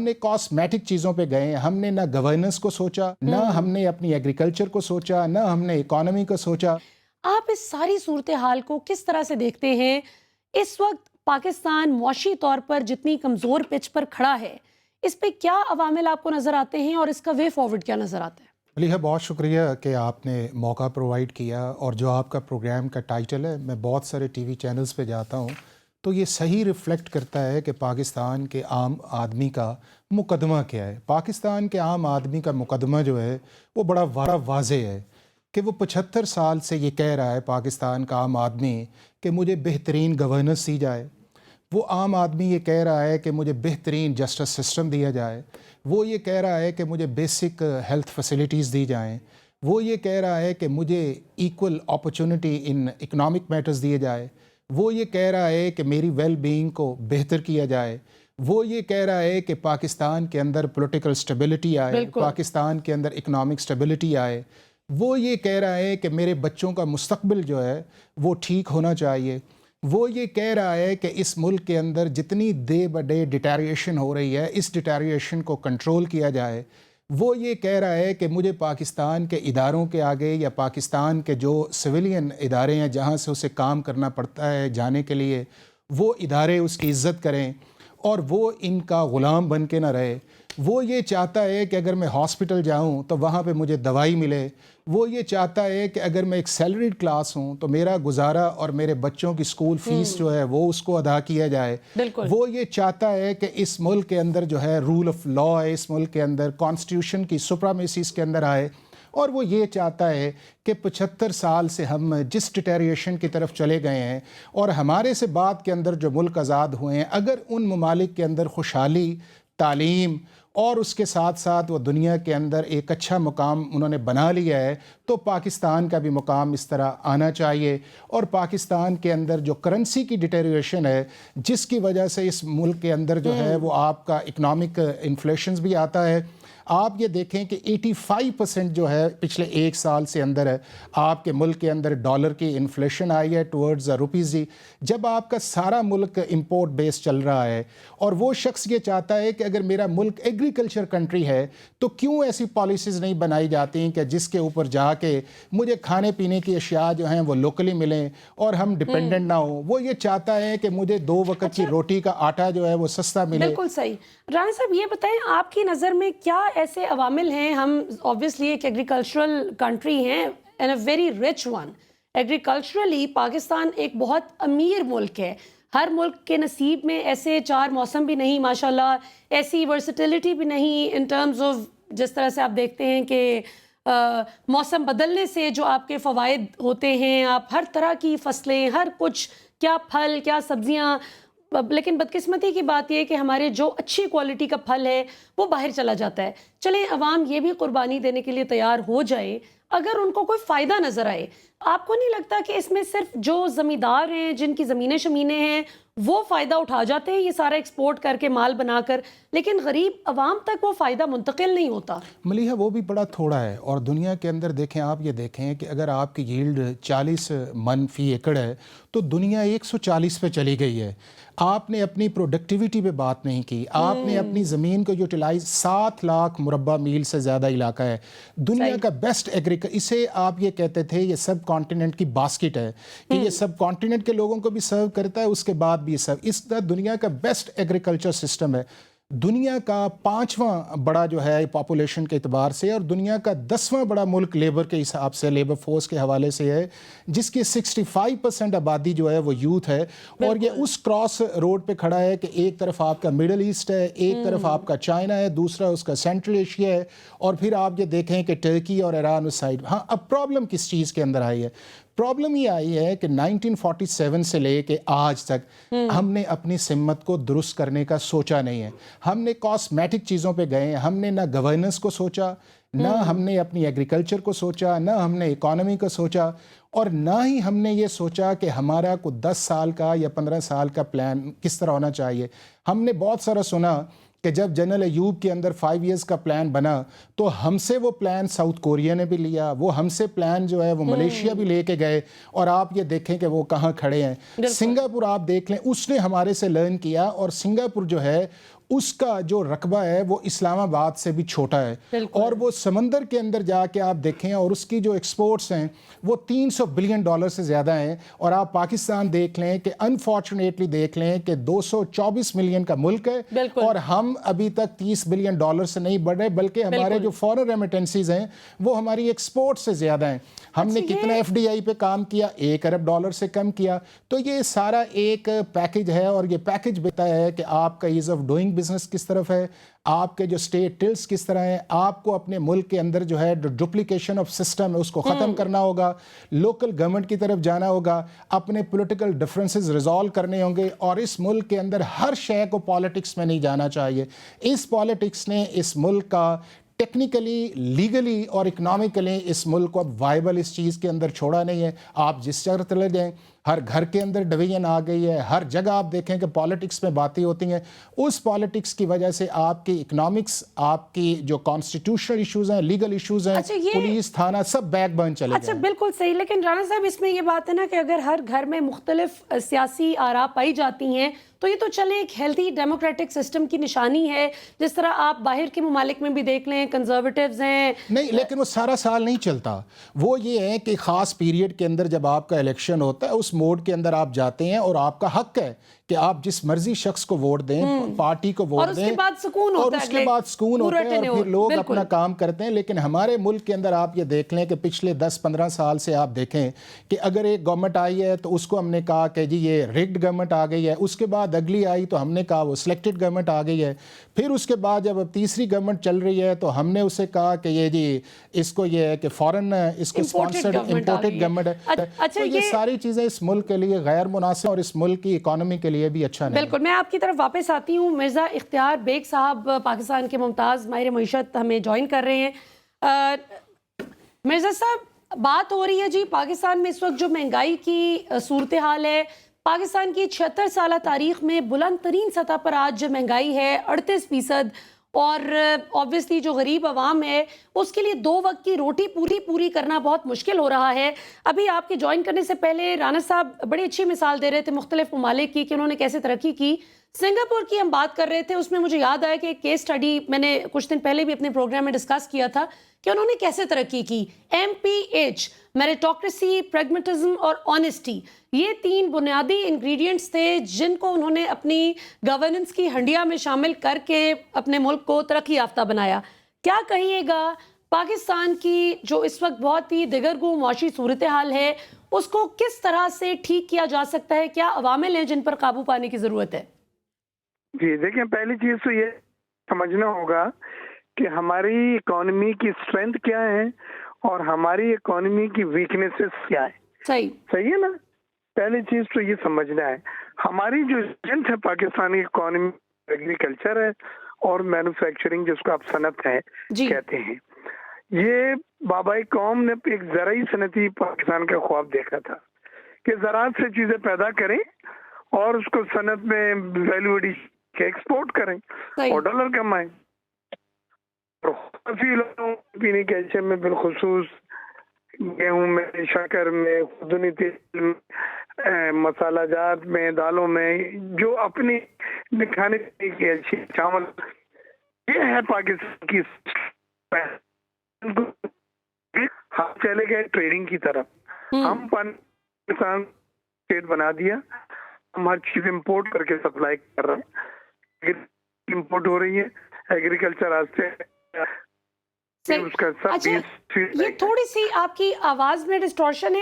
ہم نے کاسمیٹک چیزوں پہ گئے، ہم نے نہ گورننس کو سوچا، نہ ہم نے اپنی ایگریکلچر کو سوچا، نہ ہم نے اکانومی کو سوچا۔ آپ اس ساری صورتحال کو کس طرح سے دیکھتے ہیں؟ اس وقت پاکستان معاشی طور پر جتنی کمزور پچ پر کھڑا ہے، اس پہ کیا عوامل آپ کو نظر آتے ہیں اور اس کا وے فارورڈ کیا نظر آتا ہے؟ ملیحہ، بہت شکریہ کہ آپ نے موقع پرووائڈ کیا، اور جو آپ کا پروگرام کا ٹائٹل ہے، میں بہت سارے ٹی وی چینلز پہ جاتا ہوں تو یہ صحیح ریفلیکٹ کرتا ہے کہ پاکستان کے عام آدمی کا مقدمہ کیا ہے۔ پاکستان کے عام آدمی کا مقدمہ جو ہے وہ بڑا واضح ہے کہ وہ 75 سال سے یہ کہہ رہا ہے، پاکستان کا عام آدمی، کہ مجھے بہترین گورننس دی جائے۔ وہ عام آدمی یہ کہہ رہا ہے کہ مجھے بہترین جسٹس سسٹم دیا جائے۔ وہ یہ کہہ رہا ہے کہ مجھے بیسک ہیلتھ فیسلٹیز دی جائیں۔ وہ یہ کہہ رہا ہے کہ مجھے ایکول اپرچونٹی ان اکنامک میٹرز دیے جائے۔ وہ یہ کہہ رہا ہے کہ میری ویل بینگ کو بہتر کیا جائے۔ وہ یہ کہہ رہا ہے کہ پاکستان کے اندر پولیٹیکل سٹیبلٹی آئے، پاکستان کے اندر اکنامک سٹیبلٹی آئے۔ وہ یہ کہہ رہا ہے کہ میرے بچوں کا مستقبل جو ہے وہ ٹھیک ہونا چاہیے۔ وہ یہ کہہ رہا ہے کہ اس ملک کے اندر جتنی ڈے بائی ڈے ڈیٹیریشن ہو رہی ہے، اس ڈیٹیریشن کو کنٹرول کیا جائے۔ وہ یہ کہہ رہا ہے کہ مجھے پاکستان کے اداروں کے آگے، یا پاکستان کے جو سویلین ادارے ہیں جہاں سے اسے کام کرنا پڑتا ہے جانے کے لیے، وہ ادارے اس کی عزت کریں اور وہ ان کا غلام بن کے نہ رہے۔ وہ یہ چاہتا ہے کہ اگر میں ہاسپٹل جاؤں تو وہاں پہ مجھے دوائی ملے۔ وہ یہ چاہتا ہے کہ اگر میں ایک سیلریڈ کلاس ہوں تو میرا گزارا اور میرے بچوں کی سکول فیس جو ہے وہ اس کو ادا کیا جائے۔ وہ یہ چاہتا ہے کہ اس ملک کے اندر جو ہے رول آف لا ہے، اس ملک کے اندر کانسٹیٹیوشن کی سپرامیسی اس کے اندر آئے۔ اور وہ یہ چاہتا ہے کہ 75 سال سے ہم جس ڈیٹیریشن کی طرف چلے گئے ہیں، اور ہمارے سے بعد کے اندر جو ملک آزاد ہوئے ہیں، اگر ان ممالک کے اندر خوشحالی، تعلیم اور اس کے ساتھ ساتھ وہ دنیا کے اندر ایک اچھا مقام انہوں نے بنا لیا ہے، تو پاکستان کا بھی مقام اس طرح آنا چاہیے۔ اور پاکستان کے اندر جو کرنسی کی ڈیٹیریشن ہے، جس کی وجہ سے اس ملک کے اندر جو ہے وہ آپ کا اکنامک انفلیشنز بھی آتا ہے۔ آپ یہ دیکھیں کہ 85% جو ہے پچھلے ایک سال سے اندر ہے آپ کے ملک کے اندر ڈالر کی انفلیشن آئی ہے ٹورڈز روپیز ہی، جب آپ کا سارا ملک امپورٹ بیس چل رہا ہے۔ اور وہ شخص یہ چاہتا ہے کہ اگر میرا ملک ایگریکلچر کنٹری ہے تو کیوں ایسی پالیسیز نہیں بنائی جاتی ہیں کہ جس کے اوپر جا کے مجھے کھانے پینے کی اشیاء جو ہیں وہ لوکلی ملیں اور ہم ڈپینڈنٹ نہ ہوں۔ وہ یہ چاہتا ہے کہ مجھے 2 وقت کی روٹی کا آٹا جو ہے وہ سستا ملے۔ بالکل صحیح۔ رانا صاحب یہ بتائیں، آپ کی نظر میں کیا ایسے عوامل ہیں؟ ہم obviously ایک ایگریکلچرل کنٹری ہیں and a very rich one. Agriculturally Pakistan ایک بہت امیر ملک ہے۔ ہر ملک کے نصیب میں ایسے 4 موسم بھی نہیں ماشاءاللہ، ایسی ورسٹیلٹی بھی نہیں ان ٹرمز آف جس طرح سے آپ دیکھتے ہیں کہ موسم بدلنے سے جو آپ کے فوائد ہوتے ہیں، آپ ہر طرح کی فصلیں، ہر کچھ، کیا پھل کیا سبزیاں، لیکن بدقسمتی کی بات یہ ہے کہ ہمارے جو اچھی کوالٹی کا پھل ہے وہ باہر چلا جاتا ہے۔ چلیں عوام یہ بھی قربانی دینے کے لیے تیار ہو جائے اگر ان کو کوئی فائدہ نظر آئے۔ آپ کو نہیں لگتا کہ اس میں صرف جو زمیندار ہیں، جن کی زمینیں شمینیں ہیں، وہ فائدہ اٹھا جاتے ہیں یہ سارا ایکسپورٹ کر کے مال بنا کر، لیکن غریب عوام تک وہ فائدہ منتقل نہیں ہوتا؟ ملیحہ، وہ بھی بڑا تھوڑا ہے۔ اور دنیا کے اندر دیکھیں، آپ یہ دیکھیں کہ اگر آپ کی ییلڈ 40 من فی ایکڑ ہے تو دنیا 140 پہ چلی گئی ہے۔ آپ نے اپنی پروڈکٹیویٹی پہ بات نہیں کی، آپ نے اپنی زمین کو یوٹیلائز 7 لاکھ مربع میل سے زیادہ علاقہ ہے دنیا کا بیسٹ اسے آپ یہ کہتے تھے یہ سب کانٹیننٹ کی باسکٹ ہے کہ یہ سب کانٹیننٹ کے لوگوں کو بھی سرو کرتا ہے، اس کے بعد بھی سب اس کا دنیا کا بیسٹ ایگریکلچر سسٹم ہے۔ دنیا کا 5واں بڑا جو ہے پاپولیشن کے اعتبار سے، اور دنیا کا 10واں بڑا ملک لیبر کے حساب سے، لیبر فورس کے حوالے سے ہے، جس کی 65% آبادی جو ہے وہ یوتھ ہے۔ اور یہ اس کراس روڈ پہ کھڑا ہے کہ ایک طرف آپ کا مڈل ایسٹ ہے، ایک طرف آپ کا چائنا ہے، دوسرا اس کا سینٹرل ایشیا ہے، اور پھر آپ یہ دیکھیں کہ ٹرکی اور ایران اس سائڈ۔ ہاں، اب پرابلم کس چیز کے اندر آئی ہے؟ پرابلم یہ آئی ہے کہ 1947 سے لے کے آج تک ہم نے اپنی سمت کو درست کرنے کا سوچا نہیں ہے۔ ہم نے کاسمیٹک چیزوں پہ گئے، ہم نے نہ گورننس کو سوچا، نہ ہم نے اپنی ایگریکلچر کو سوچا، نہ ہم نے اکانومی کو سوچا، اور نہ ہی ہم نے یہ سوچا کہ ہمارا کوئی 10 سال کا یا 15 سال کا پلان کس طرح ہونا چاہیے۔ ہم نے بہت سارا سنا کہ جب جنرل ایوب کے اندر 5 ایئرز کا پلان بنا تو ہم سے وہ پلان ساؤتھ کوریا نے بھی لیا، وہ ہم سے پلان جو ہے وہ ملیشیا بھی لے کے گئے، اور آپ یہ دیکھیں کہ وہ کہاں کھڑے ہیں۔ سنگاپور آپ دیکھ لیں، اس نے ہمارے سے لرن کیا، اور سنگاپور جو ہے اس کا جو رقبہ ہے وہ اسلام آباد سے بھی چھوٹا ہے, بالکل. اور وہ سمندر کے اندر جا کے آپ دیکھیں اور اس کی جو ایکسپورٹس ہیں وہ $300 بلین سے زیادہ ہیں, اور آپ پاکستان دیکھ لیں کہ انفارچونیٹلی دیکھ لیں کہ 224 ملین کا ملک ہے, بالکل. اور ہم ابھی تک $30 بلین سے نہیں بڑھ رہے, بلکہ ہمارے جو فورن ریمیٹنسیز ہیں وہ ہماری ایکسپورٹ سے زیادہ ہیں. ہم نے کتنا ایف ڈی آئی پہ کام کیا, $1 ارب سے کم کیا. تو یہ سارا ایک پیکج ہے, اور یہ پیکج بتایا ہے کہ آپ کا ایز آف ڈوئنگ بزنس کس طرف ہے, آپ کے جو اسٹیٹ ٹلس کس طرح ہیں, آپ کو اپنے ملک کے اندر جو ہے ڈپلیکیشن آف سسٹم ہے اس کو ختم کرنا ہوگا, لوکل گورنمنٹ کی طرف جانا ہوگا, اپنے پولیٹیکل ڈفرینسز ریزالو کرنے ہوں گے, اور اس ملک کے اندر ہر شے کو پالیٹکس میں نہیں جانا چاہیے. اس پالیٹکس نے اس ملک کا ٹیکنیکلی, لیگلی اور اکنامکلی اس ملک کو اب وائبل اس چیز کے اندر چھوڑا نہیں ہے. آپ جس جگہ چلے جائیں ہر گھر کے اندر ڈویژن آ گئی ہے, ہر جگہ آپ دیکھیں کہ پالیٹکس میں باتیں ہوتی ہیں. اس پالیٹکس کی وجہ سے آپ کی اکنامکس, آپ کی جو کانسٹیٹیوشنل ایشوز ہیں, لیگل ایشوز ہیں, پولیس تھانہ سب بیک برن چلے گئے. اچھا بالکل صحیح, لیکن رانا صاحب اس میں یہ بات ہے نا کہ اگر ہر گھر میں مختلف سیاسی آراء پائی جاتی ہیں تو یہ تو چلیں ایک ہیلتھی ڈیموکریٹک سسٹم کی نشانی ہے. جس طرح آپ باہر کے ممالک میں بھی دیکھ لیں, کنزرویٹیوز ہیں. نہیں, لیکن وہ سارا سال نہیں چلتا. وہ یہ ہے کہ خاص پیریڈ کے اندر جب آپ کا الیکشن ہوتا ہے اس موڈ کے اندر آپ جاتے ہیں, اور آپ کا حق ہے کہ آپ جس مرضی شخص کو ووٹ دیں, پارٹی کو ووٹ دیں, اور اس کے بعد سکون ہوتا ہے, اور اس کے بعد سکون ہوتا ہے, اور پھر لوگ اپنا کام کرتے ہیں. لیکن ہمارے ملک کے اندر آپ یہ دیکھ لیں کہ پچھلے 10-15 سال سے آپ دیکھیں کہ اگر ایک گورنمنٹ آئی ہے تو اس کو ہم نے کہا کہ جی یہ ریگڈ گورنمنٹ آ گئی ہے, اس کے بعد اگلی آئی تو ہم نے کہا وہ سلیکٹڈ گورنمنٹ آ گئی ہے, پھر اس کے بعد جب اب تیسری گورنمنٹ چل رہی ہے تو ہم نے اسے کہا کہ یہ جی اس کو یہ ہے کہ فورن اس کو اسپانسرڈ امپورٹڈ گورنمنٹ ہے. تو یہ ساری چیزیں اس ملک کے لیے غیر مناسب اور اس ملک کی اکانومی کے لیے بھی اچھا نہیں. بالکل, میں آپ کی طرف واپس آتی ہوں. مرزا اختیار بیگ صاحب پاکستان کے ممتاز ماہر معیشت ہمیں جوائن کر رہے ہیں. مرزا صاحب, بات ہو رہی ہے جی پاکستان میں اس وقت جو مہنگائی کی صورتحال ہے, پاکستان کی 76 سالہ تاریخ میں بلند ترین سطح پر آج مہنگائی ہے 38%, اور obviously جو غریب عوام ہے اس کے لیے 2 وقت کی روٹی پوری کرنا بہت مشکل ہو رہا ہے. ابھی آپ کے جوائن کرنے سے پہلے رانا صاحب بڑی اچھی مثال دے رہے تھے مختلف ممالک کی کہ انہوں نے کیسے ترقی کی. سنگاپور کی ہم بات کر رہے تھے, اس میں مجھے یاد آیا کہ ایک کیس سٹڈی میں نے کچھ دن پہلے بھی اپنے پروگرام میں ڈسکس کیا تھا کہ انہوں نے کیسے ترقی کی. MPH, میریٹوکریسی, پریگمیٹزم اور آنیسٹی, یہ 3 بنیادی انگریڈینٹس تھے جن کو انہوں نے اپنی گورننس کی ہنڈیا میں شامل کر کے اپنے ملک کو ترقی یافتہ بنایا. کیا کہیے گا پاکستان کی جو اس وقت بہت ہی دگرگوں معاشی صورتحال ہے اس کو کس طرح سے ٹھیک کیا جا سکتا ہے؟ کیا عوامل ہیں جن پر قابو پانے کی ضرورت ہے؟ جی دیکھیں, پہلی چیز تو یہ سمجھنا ہوگا کہ ہماری اکانومی کی اسٹرینتھ کیا ہے اور ہماری اکانومی کی ویکنیسز کیا ہے. صحیح ہے نا, پہلی چیز تو یہ سمجھنا ہے. ہماری جو اسٹرینتھ ہے پاکستانی اکانومی ایگریکلچر ہے اور مینوفیکچرنگ جس کو آپ صنعت ہے کہتے ہیں. یہ بابائی قوم نے ایک زرعی صنعتی پاکستان کا خواب دیکھا تھا کہ زراعت سے چیزیں پیدا کریں اور اس کو صنعت میں ویلیو ایڈیشن کے ایکسپورٹ کریں اور ڈالر کمائیں. کافی لوگوں پینے کے اشیاء میں بالخصوص گیہوں میں, شکر میں, خوردنی تیل میں, مسالہ جات میں, دالوں میں, جو اپنی کھانے پینے کی اشیاء, چاول, یہ ہے پاکستان کی. ہم چلے گئے ٹریڈنگ کی طرف, ہم پاکستان اسٹیٹ بنا دیا, ہم ہر چیز امپورٹ کر کے سپلائی کر رہے ہیں, امپورٹ ہو رہی ہے ایگریکلچر آج سے. اچھا, یہ تھوڑی سی آپ کی آواز میں ڈسٹورشن ہے.